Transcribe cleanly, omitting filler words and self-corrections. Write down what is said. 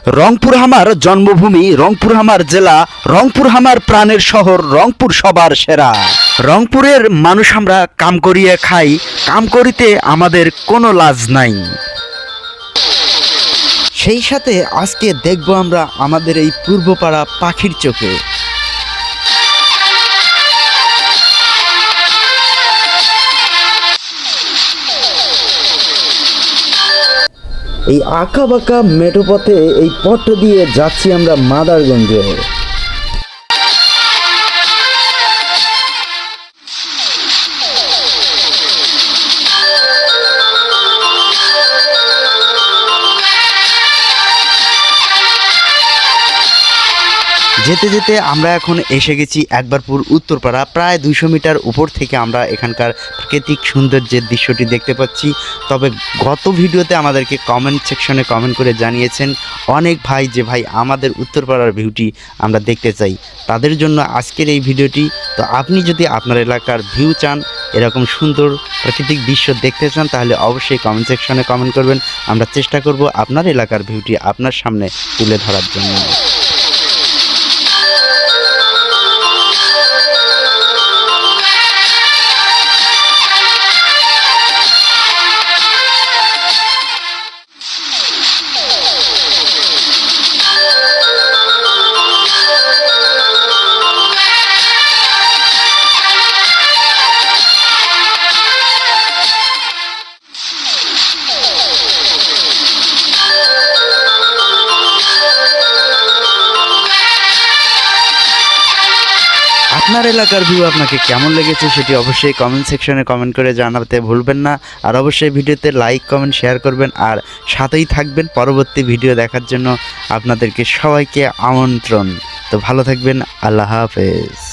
রংপুর আমার জন্মভূমি, রংপুর আমার জেলা, রংপুর আমার প্রাণের শহর, রংপুর সবার সেরা। রংপুরের মানুষ আমরা কাম করিয়ে খাই, কাম করিতে আমাদের কোনো লাজ নাই। সেই সাথে আজকে দেখব আমরা আমাদের এই পূর্বপাড়া পাখির চোখে। এই আঁকা বাঁকা মেঠো পথে এই পথ দিয়ে যাচ্ছি আমরা মাদারগঞ্জে। যেতে যেতে আমরা এখন এসে গেছি একবারপুর উত্তরপাড়া। প্রায় 200 মিটার উপর থেকে আমরা এখানকার প্রাকৃতিক সৌন্দর্যের দৃশ্যটি দেখতে পাচ্ছি। তবে গত ভিডিওতে আমাদেরকে কমেন্ট সেকশনে কমেন্ট করে জানিয়েছেন অনেক ভাই যে ভাই আমাদের উত্তরপাড়ার ভিউটি আমরা দেখতে চাই। তাদের জন্য আজকের এই ভিডিওটি। তো আপনি যদি আপনার এলাকার ভিউ চান, এরকম সুন্দর প্রাকৃতিক দৃশ্য দেখতে চান, তাহলে অবশ্যই কমেন্ট সেকশনে কমেন্ট করবেন। আমরা চেষ্টা করব আপনার এলাকার ভিউটি আপনার সামনে তুলে ধরার জন্য। আপনার এলাকার ভিউ আপনাকে কেমন লেগেছে সেটি অবশ্যই কমেন্ট সেকশনে কমেন্ট করে জানাতে ভুলবেন না। আর অবশ্যই ভিডিওতে লাইক কমেন্ট শেয়ার করবেন, আর সাথেই থাকবেন পরবর্তী ভিডিও দেখার জন্য। আপনাদেরকে সবাইকে আমন্ত্রণ। তো ভালো থাকবেন, আল্লাহ হাফেজ।